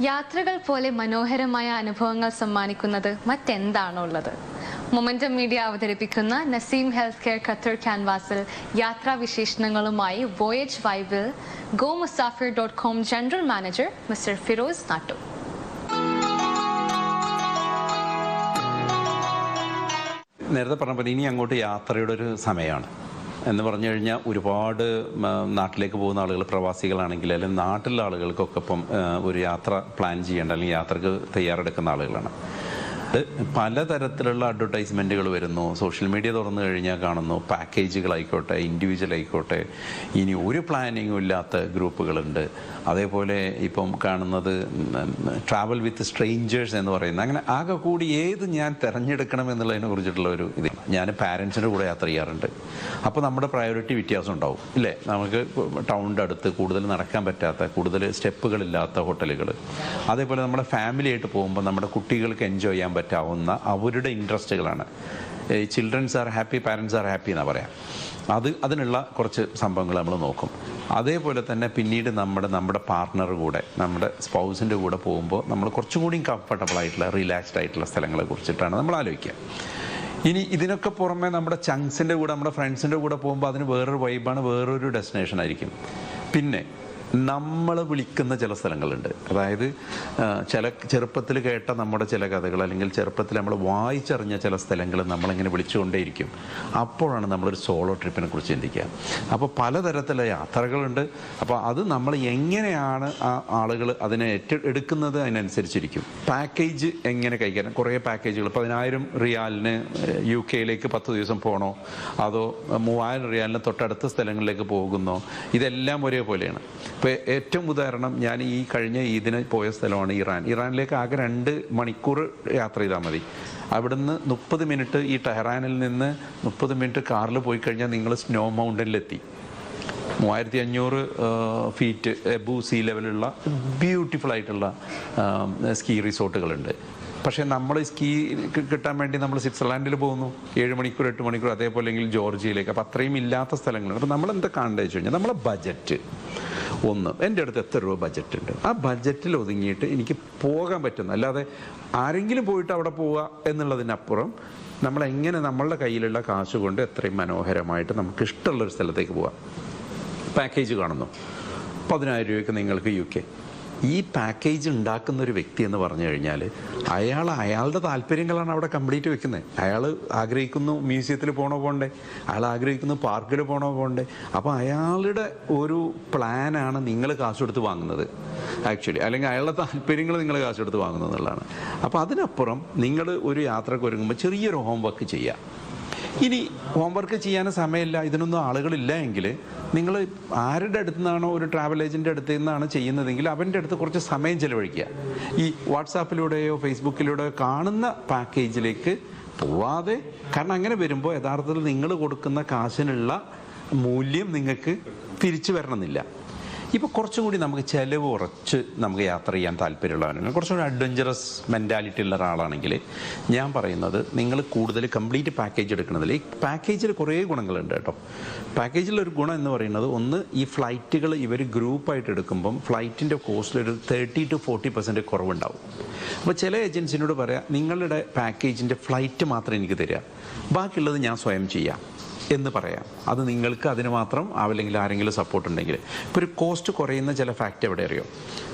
യാത്രകൾ പോലെ മനോഹരമായ അനുഭവങ്ങൾ സമ്മാനിക്കുന്നത് മറ്റെന്താണോ ഉള്ളത്? മൊമെന്റം മീഡിയ അവതരിപ്പിക്കുന്ന നസീം ഹെൽത്ത് കെയർ ഖത്തർ ക്യാൻവാസിൽ യാത്രാ വിശേഷണങ്ങളുമായി വോയേജ് വൈബിൽ gomusafir.com general manager mister Firoz നാട്ടു. നേരത്തെ പറഞ്ഞപ്പോൾ ഇനി അങ്ങോട്ട് യാത്രയുടെ ഒരു സമയമാണ് എന്ന് പറഞ്ഞു കഴിഞ്ഞാൽ ഒരുപാട് നാട്ടിലേക്ക് പോകുന്ന ആളുകൾ, പ്രവാസികളാണെങ്കിൽ അല്ലെങ്കിൽ നാട്ടിലുള്ള ആളുകൾക്കൊക്കെ ഇപ്പം ഒരു യാത്ര പ്ലാൻ ചെയ്യേണ്ട അല്ലെങ്കിൽ യാത്രക്ക് തയ്യാറെടുക്കുന്ന ആളുകളാണ്. പലതരത്തിലുള്ള അഡ്വർടൈസ്മെൻറ്റുകൾ വരുന്നു. സോഷ്യൽ മീഡിയ തുറന്നു കഴിഞ്ഞാൽ കാണുന്നു പാക്കേജുകളായിക്കോട്ടെ, ഇൻഡിവിജ്വൽ ആയിക്കോട്ടെ, ഇനി ഒരു പ്ലാനിങ്ങും ഇല്ലാത്ത ഗ്രൂപ്പുകളുണ്ട്. അതേപോലെ ഇപ്പം കാണുന്നത് ട്രാവൽ വിത്ത് സ്ട്രേഞ്ചേഴ്സ് എന്ന് പറയുന്നത്. അങ്ങനെ ആകെ കൂടി ഏത് ഞാൻ തിരഞ്ഞെടുക്കണം എന്നുള്ളതിനെ കുറിച്ചിട്ടുള്ള ഒരു ഇത്. ഞാൻ പാരൻസിൻ്റെ കൂടെ യാത്ര ചെയ്യാറുണ്ട്. അപ്പോൾ നമ്മുടെ പ്രയോറിറ്റി വ്യത്യാസം ഉണ്ടാവും ഇല്ലേ? നമുക്ക് ടൗണിൻ്റെ അടുത്ത് കൂടുതൽ നടക്കാൻ പറ്റാത്ത, കൂടുതൽ സ്റ്റെപ്പുകളില്ലാത്ത ഹോട്ടലുകൾ, അതേപോലെ നമ്മുടെ ഫാമിലി ആയിട്ട് പോകുമ്പോൾ നമ്മുടെ കുട്ടികൾക്ക് എൻജോയ് ചെയ്യാൻ പറ്റാവുന്ന അവരുടെ ഇൻട്രസ്റ്റുകളാണ്. Childrens are happy, parents are happy എന്നാണ് പറയാം. അതിനുള്ള കുറച്ച് സംഭവങ്ങൾ നമ്മൾ നോക്കും. അതേപോലെ തന്നെ പിന്നീട് നമ്മുടെ പാർട്ട്ണർ കൂടെ, നമ്മുടെ സ്പൗസിൻ്റെ കൂടെ പോകുമ്പോൾ നമ്മൾ കുറച്ചും കൂടി കംഫർട്ടബിൾ ആയിട്ടുള്ള, റിലാക്സ്ഡ് ആയിട്ടുള്ള സ്ഥലങ്ങളെ കുറിച്ചിട്ടാണ് നമ്മൾ ആലോചിക്കുക. ഇനി ഇതിനൊക്കെ പുറമെ നമ്മുടെ ചങ്സിൻ്റെ കൂടെ, നമ്മുടെ ഫ്രണ്ട്സിൻ്റെ കൂടെ പോകുമ്പോൾ അതിന് വേറൊരു വൈബാണ്, വേറൊരു ഡെസ്റ്റിനേഷൻ ആയിരിക്കും. പിന്നെ നമ്മൾ വിളിക്കുന്ന ചില സ്ഥലങ്ങളുണ്ട്. അതായത് ചെറുപ്പത്തിൽ കേട്ട നമ്മുടെ ചില കഥകൾ, അല്ലെങ്കിൽ ചെറുപ്പത്തിൽ നമ്മൾ വായിച്ചറിഞ്ഞ ചില സ്ഥലങ്ങൾ നമ്മളിങ്ങനെ വിളിച്ചുകൊണ്ടേയിരിക്കും. അപ്പോഴാണ് നമ്മളൊരു സോളോ ട്രിപ്പിനെ കുറിച്ച് ചിന്തിക്കുക. അപ്പോൾ പലതരത്തിലുള്ള യാത്രകളുണ്ട്. അപ്പോൾ അത് നമ്മൾ എങ്ങനെയാണ് ആളുകൾ അതിനെ എടുക്കുന്നത് അതിനനുസരിച്ചിരിക്കും. പാക്കേജ് എങ്ങനെ കൈകാര്യം, കുറേ പാക്കേജുകൾ. 10,000 റിയാലിന് UK 10 ദിവസം പോകണോ, അതോ 3,000 റിയാലിന് തൊട്ടടുത്ത സ്ഥലങ്ങളിലേക്ക് പോകുന്നോ, ഇതെല്ലാം ഒരേപോലെയാണ്. ഇപ്പോൾ ഏറ്റവും ഉദാഹരണം, ഞാൻ ഈ കഴിഞ്ഞ ഈദിന് പോയ സ്ഥലമാണ് ഇറാനിലേക്ക് ആകെ 2 മണിക്കൂർ യാത്ര ചെയ്താൽ മതി. അവിടുന്ന് 30 മിനിറ്റ്, ഈ ടെഹ്റാനിൽ നിന്ന് 30 മിനിറ്റ് കാറിൽ പോയി കഴിഞ്ഞാൽ നിങ്ങൾ സ്നോ മൗണ്ടനിലെത്തി. 3,500 ഫീറ്റ് എബവ് സീ ലെവലുള്ള ബ്യൂട്ടിഫുൾ ആയിട്ടുള്ള സ്കീ റിസോർട്ടുകളുണ്ട്. പക്ഷേ നമ്മൾ സ്കീ കിട്ടാൻ വേണ്ടി നമ്മൾ സ്വിറ്റ്സർലാൻഡിൽ പോകുന്നു, 7 മണിക്കൂർ 8 മണിക്കൂർ, അതേപോലെ ജോർജിയയിലേക്ക്. അപ്പോൾ അത്രയും ഇല്ലാത്ത സ്ഥലങ്ങളുണ്ട്. അപ്പോൾ നമ്മൾ എന്താ കാണേണ്ടത് വെച്ച് കഴിഞ്ഞാൽ നമ്മളെ ബജറ്റ് ഒന്ന്, എൻ്റെ അടുത്ത് എത്ര രൂപ ബജറ്റ് ഉണ്ട്, ആ ബജറ്റിൽ ഒതുങ്ങിയിട്ട് എനിക്ക് പോകാൻ പറ്റുന്ന, അല്ലാതെ ആരെങ്കിലും പോയിട്ട് അവിടെ പോവുക എന്നുള്ളതിനപ്പുറം നമ്മളെങ്ങനെ നമ്മളുടെ കയ്യിലുള്ള കാശ് കൊണ്ട് എത്രയും മനോഹരമായിട്ട് നമുക്ക് ഇഷ്ടമുള്ളൊരു സ്ഥലത്തേക്ക് പോകാം. പാക്കേജ് കാണുന്നു, 10,000 രൂപയ്ക്ക് നിങ്ങൾക്ക് UK. ഈ പാക്കേജ് ഉണ്ടാക്കുന്ന ഒരു വ്യക്തി എന്ന് പറഞ്ഞു കഴിഞ്ഞാൽ അയാളുടെ താല്പര്യങ്ങളാണ് അവിടെ കംപ്ലീറ്റ് വെക്കുന്നത്. അയാൾ ആഗ്രഹിക്കുന്നു മ്യൂസിയത്തിൽ പോകണ്ടേ, അയാൾ ആഗ്രഹിക്കുന്നു പാർക്കിൽ പോകണ്ടേ. അപ്പോൾ അയാളുടെ ഒരു പ്ലാനാണ് നിങ്ങൾ കാശ് കൊടുത്ത് വാങ്ങുന്നത് ആക്ച്വലി, അല്ലെങ്കിൽ അയാളുടെ താല്പര്യങ്ങൾ നിങ്ങൾ കാശ് കൊടുത്ത് വാങ്ങുന്നത് എന്നുള്ളതാണ്. അപ്പോൾ അതിനപ്പുറം നിങ്ങൾ ഒരു യാത്രയ്ക്ക് ഒരുങ്ങുമ്പോൾ ചെറിയൊരു ഹോംവർക്ക് ചെയ്യുക. ഇനി ഹോംവർക്ക് ചെയ്യാനും സമയമില്ല, ഇതിനൊന്നും ആളുകളില്ല എങ്കിൽ നിങ്ങൾ ആരുടെ അടുത്തു നിന്നാണോ, ഒരു ട്രാവൽ ഏജൻറ്റ് അടുത്ത് നിന്നാണ് ചെയ്യുന്നതെങ്കിൽ അവൻ്റെ അടുത്ത് കുറച്ച് സമയം ചിലവഴിക്കുക. ഈ വാട്സാപ്പിലൂടെയോ ഫേസ്ബുക്കിലൂടെയോ കാണുന്ന പാക്കേജിലേക്ക് പോവാതെ, കാരണം അങ്ങനെ വരുമ്പോൾ യഥാർത്ഥത്തിൽ നിങ്ങൾ കൊടുക്കുന്ന കാശിനുള്ള മൂല്യം നിങ്ങൾക്ക് തിരിച്ചു വരണമെന്നില്ല. ഇപ്പോൾ കുറച്ചും കൂടി നമുക്ക് ചിലവ് കുറച്ച് നമുക്ക് യാത്ര ചെയ്യാൻ താല്പര്യമുള്ളവരാണ്, കുറച്ചുകൂടി അഡ്വഞ്ചറസ് മെൻറ്റാലിറ്റി ഉള്ള ഒരാളാണെങ്കിൽ ഞാൻ പറയുന്നത് നിങ്ങൾ കൂടുതൽ കംപ്ലീറ്റ് പാക്കേജ് എടുക്കണതിൽ, ഈ പാക്കേജിൽ കുറേ ഗുണങ്ങളുണ്ട് കേട്ടോ. പാക്കേജിലൊരു ഗുണം എന്ന് പറയുന്നത്, ഒന്ന്, ഈ ഫ്ലൈറ്റുകൾ ഇവർ ഗ്രൂപ്പായിട്ട് എടുക്കുമ്പം ഫ്ലൈറ്റിൻ്റെ കോസ്റ്റിലൊരു 30 to 40% കുറവുണ്ടാവും. അപ്പോൾ ചില ഏജൻസിനോട് പറയാം, നിങ്ങളുടെ പാക്കേജിൻ്റെ ഫ്ലൈറ്റ് മാത്രം എനിക്ക് തരിക, ബാക്കിയുള്ളത് ഞാൻ സ്വയം ചെയ്യാം എന്ന് പറയാം. അത് നിങ്ങൾക്ക് അതിന് മാത്രം ആവില്ലെങ്കിൽ ആരെങ്കിലും സപ്പോർട്ട് ഉണ്ടെങ്കിൽ. ഇപ്പോൾ ഒരു കോസ്റ്റ് കുറയുന്ന ചില ഫാക്റ്റ് എവിടെ അറിയോ?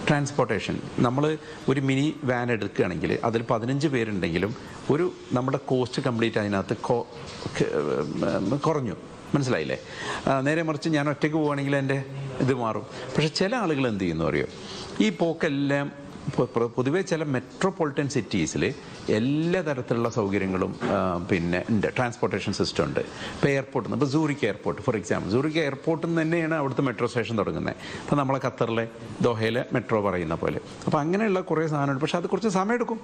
ട്രാൻസ്പോർട്ടേഷൻ. നമ്മൾ ഒരു മിനി വാൻ എടുക്കുകയാണെങ്കിൽ അതിൽ 15 പേരുണ്ടെങ്കിലും നമ്മുടെ കോസ്റ്റ് കംപ്ലീറ്റ് അതിനകത്ത് കുറഞ്ഞു. മനസ്സിലായില്ലേ? നേരെ മറിച്ച് ഞാൻ ഒറ്റയ്ക്ക് പോവുകയാണെങ്കിൽ എൻ്റെ ഇത് മാറും. പക്ഷേ ചില ആളുകൾ എന്ത് ചെയ്യുന്നു അറിയോ? ഈ പോക്കെല്ലാം പൊതുവേ ചില മെട്രോപൊളിറ്റൻ സിറ്റീസിൽ എല്ലാ തരത്തിലുള്ള സൗകര്യങ്ങളും പിന്നെ ഉണ്ട്, ട്രാൻസ്പോർട്ടേഷൻ സിസ്റ്റം ഉണ്ട്. ഇപ്പോൾ എയർപോർട്ടിൽ നിന്ന്, ഇപ്പോൾ സൂറിക്ക് എയർപോർട്ട് ഫോർ എക്സാമ്പിൾ, സൂറിക്ക് എയർപോർട്ടിൽ നിന്ന് തന്നെയാണ് അവിടുത്തെ മെട്രോ സ്റ്റേഷൻ തുടങ്ങുന്നത്. ഇപ്പോൾ നമ്മളെ ഖത്തറിലെ ദോഹയിലെ മെട്രോ പറയുന്ന പോലെ. അപ്പോൾ അങ്ങനെയുള്ള കുറേ സാധനമുണ്ട്. പക്ഷേ അത് കുറച്ച് സമയമെടുക്കും.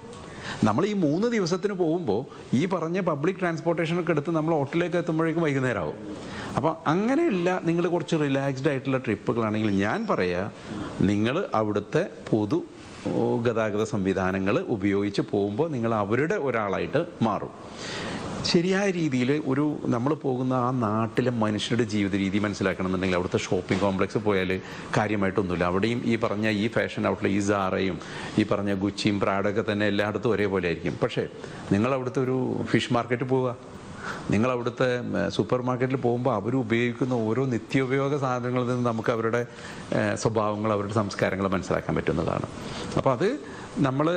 നമ്മൾ ഈ 3 ദിവസത്തിന് പോകുമ്പോൾ ഈ പറഞ്ഞ പബ്ലിക് ട്രാൻസ്പോർട്ടേഷനൊക്കെ എടുത്ത് നമ്മൾ ഹോട്ടലിലേക്ക് എത്തുമ്പോഴേക്കും വൈകുന്നേരം ആവും. അപ്പോൾ അങ്ങനെയല്ല, നിങ്ങൾ കുറച്ച് റിലാക്സ്ഡ് ആയിട്ടുള്ള ട്രിപ്പുകളാണെങ്കിൽ ഞാൻ പറയാം, നിങ്ങൾ അവിടുത്തെ ഗതാഗത സംവിധാനങ്ങൾ ഉപയോഗിച്ച് പോകുമ്പോൾ നിങ്ങൾ അവരുടെ ഒരാളായിട്ട് മാറും. ശരിയായ രീതിയിൽ നമ്മൾ പോകുന്ന ആ നാട്ടിലെ മനുഷ്യരുടെ ജീവിത രീതി മനസ്സിലാക്കണമെന്നുണ്ടെങ്കിൽ അവിടുത്തെ ഷോപ്പിംഗ് കോംപ്ലക്സ് പോയാൽ കാര്യമായിട്ടൊന്നുമില്ല. അവിടെയും ഈ പറഞ്ഞ ഈ ഫാഷൻ ഔട്ട്ലെറ്റ്, ഈ സാറയും ഈ പറഞ്ഞ ഗുച്ചിയും പ്രാഡൊക്കെ തന്നെ എല്ലായിടത്തും ഒരേപോലെ ആയിരിക്കും. പക്ഷേ നിങ്ങൾ അവിടുത്തെ ഒരു ഫിഷ് മാർക്കറ്റ് പോവുക, നിങ്ങൾ അവിടുത്തെ സൂപ്പർ മാർക്കറ്റിൽ പോകുമ്പോൾ അവർ ഉപയോഗിക്കുന്ന ഓരോ നിത്യോപയോഗ സാധനങ്ങളിൽ നിന്ന് നമുക്ക് അവരുടെ സ്വഭാവങ്ങൾ, അവരുടെ സംസ്കാരങ്ങൾ മനസ്സിലാക്കാൻ പറ്റുന്നതാണ്. അപ്പോൾ അത് നമ്മൾ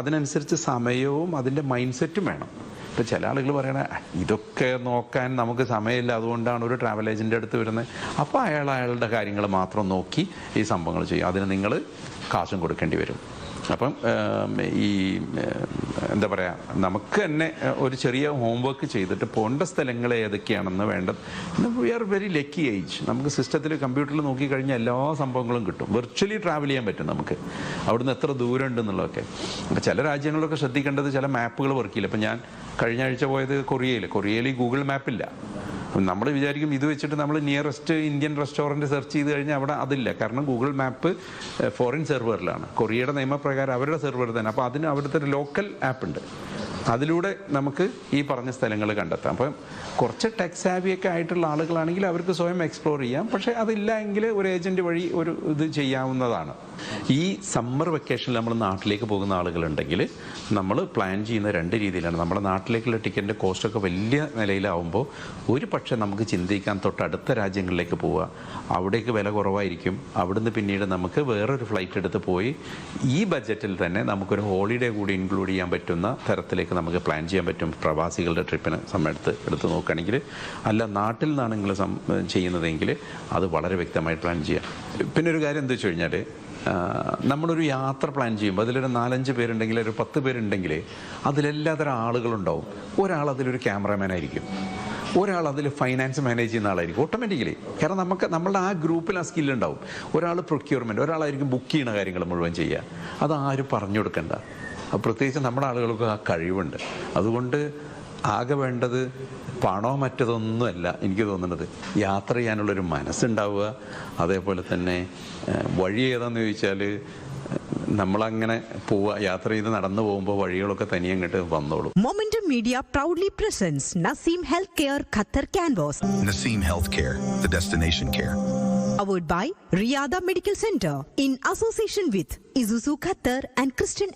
അതിനനുസരിച്ച് സമയവും അതിൻ്റെ മൈൻഡ് സെറ്റും വേണം. ഇപ്പോൾ ചില ആളുകൾ പറയണ ഇതൊക്കെ നോക്കാൻ നമുക്ക് സമയമില്ല, അതുകൊണ്ടാണ് ഒരു ട്രാവൽ ഏജൻ്റ് അടുത്ത് വരുന്നത്. അപ്പോൾ അയാളുടെ കാര്യങ്ങൾ മാത്രം നോക്കി ഈ സംഭവങ്ങൾ ചെയ്യും. അതിന് നിങ്ങൾ കാശും കൊടുക്കേണ്ടി വരും. അപ്പം എന്താ പറയുക, നമുക്ക് തന്നെ ഒരു ചെറിയ ഹോംവർക്ക് ചെയ്തിട്ട് പോകേണ്ട സ്ഥലങ്ങൾ ഏതൊക്കെയാണെന്ന് വേണ്ടത്. We are very lucky age. നമുക്ക് സിസ്റ്റത്തിൽ കമ്പ്യൂട്ടറിൽ നോക്കിക്കഴിഞ്ഞാൽ എല്ലാ സംഭവങ്ങളും കിട്ടും. വെർച്വലി ട്രാവൽ ചെയ്യാൻ പറ്റും നമുക്ക്. അവിടുന്ന് എത്ര ദൂരം ഉണ്ടെന്നുള്ളതൊക്കെ. അപ്പോൾ ചില രാജ്യങ്ങളിലൊക്കെ ശ്രദ്ധിക്കേണ്ടത് ചില മാപ്പുകൾ വർക്ക് ചെയ്യില്ല. ഇപ്പം ഞാൻ കഴിഞ്ഞ ആഴ്ച പോയത് കൊറിയയിൽ ഗൂഗിൾ മാപ്പില്ല. നമ്മൾ വിചാരിക്കും ഇത് വെച്ചിട്ട് നമ്മൾ നിയറസ്റ്റ് ഇന്ത്യൻ റെസ്റ്റോറൻറ്റ് സെർച്ച് ചെയ്ത് കഴിഞ്ഞാൽ അവിടെ അതില്ല. കാരണം ഗൂഗിൾ മാപ്പ് ഫോറിൻ സെർവറിലാണ്, കൊറിയയുടെ നിയമപ്രകാരം അവരുടെ സെർവർ തന്നെ. അപ്പോൾ അതിന് അവിടുത്തെ ഒരു ലോക്കൽ ആപ്പ് ഉണ്ട്, അതിലൂടെ നമുക്ക് ഈ പറഞ്ഞ സ്ഥലങ്ങൾ കണ്ടെത്താം. അപ്പം കുറച്ച് ടെക് സാവിയൊക്കെ ആയിട്ടുള്ള ആളുകളാണെങ്കിൽ അവർക്ക് സ്വയം എക്സ്പ്ലോർ ചെയ്യാം. പക്ഷേ അതില്ല എങ്കിൽ ഒരു ഏജൻറ്റ് വഴി ഒരു ഇത് ചെയ്യാവുന്നതാണ്. ഈ സമ്മർ വെക്കേഷനിൽ നമ്മൾ നാട്ടിലേക്ക് പോകുന്ന ആളുകളുണ്ടെങ്കിൽ നമ്മൾ പ്ലാൻ ചെയ്യുന്ന രണ്ട് രീതിയിലാണ്. നമ്മുടെ നാട്ടിലേക്കുള്ള ടിക്കറ്റിൻ്റെ കോസ്റ്റൊക്കെ വലിയ നിലയിലാവുമ്പോൾ ഒരു പക്ഷേ നമുക്ക് ചിന്തിക്കാൻ തൊട്ടടുത്ത രാജ്യങ്ങളിലേക്ക് പോവുക, അവിടേക്ക് വില കുറവായിരിക്കും. അവിടുന്ന് പിന്നീട് നമുക്ക് വേറൊരു ഫ്ലൈറ്റ് എടുത്ത് പോയി ഈ ബഡ്ജറ്റിൽ തന്നെ നമുക്കൊരു ഹോളിഡേ കൂടി ഇൻക്ലൂഡ് ചെയ്യാൻ പറ്റുന്ന തരത്തിലേക്ക് നമുക്ക് പ്ലാൻ ചെയ്യാൻ പറ്റും. പ്രവാസികളുടെ ട്രിപ്പിന് എടുത്ത് നോക്കുകയാണെങ്കിൽ. അല്ല നാട്ടിൽ നിന്നാണ് നിങ്ങൾ ചെയ്യുന്നതെങ്കിൽ അത് വളരെ വ്യക്തമായിട്ട് പ്ലാൻ ചെയ്യാം. പിന്നെ ഒരു കാര്യം എന്താ വെച്ച് കഴിഞ്ഞാൽ, നമ്മളൊരു യാത്ര പ്ലാൻ ചെയ്യുമ്പോൾ അതിലൊരു 4-5 പേരുണ്ടെങ്കിൽ, ഒരു 10 പേരുണ്ടെങ്കിൽ അതിലെല്ലാത്തരം ആളുകളുണ്ടാവും. ഒരാൾ അതിലൊരു ക്യാമറാമാൻ ആയിരിക്കും, ഒരാൾ അതിൽ ഫൈനാൻസ് മാനേജ് ചെയ്യുന്ന ആളായിരിക്കും ഓട്ടോമാറ്റിക്കലി. കാരണം നമ്മളുടെ ആ ഗ്രൂപ്പിൽ ആ സ്കില്ലുണ്ടാവും. ഒരാൾ പ്രൊക്യൂർമെൻറ്റ്, ഒരാളായിരിക്കും ബുക്ക് ചെയ്യുന്ന കാര്യങ്ങൾ മുഴുവൻ ചെയ്യുക. അത് ആരും പറഞ്ഞു കൊടുക്കണ്ട. പ്രത്യേകിച്ച് നമ്മുടെ ആളുകൾക്ക് ആ കഴിവുണ്ട്. അതുകൊണ്ട് ആകെ വേണ്ടത് പണമോ മറ്റതൊന്നുമല്ല എനിക്ക് തോന്നുന്നത്. യാത്ര ചെയ്യാനുള്ളൊരു മനസ്സുണ്ടാവുക. അതേപോലെ തന്നെ വഴി ഏതാണെന്ന് ചോദിച്ചാൽ നമ്മളങ്ങനെ പോവുക, യാത്ര ചെയ്ത് നടന്നു പോകുമ്പോൾ വഴികളൊക്കെ തനിയെ അങ്ങോട്ട് വന്നോളും. Momentum Media proudly presents Naseem Healthcare Qatar Canvas. Naseem Healthcare, the destination care. Powered by Riyadh Medical Center in association with Isuzu Qatar and Christian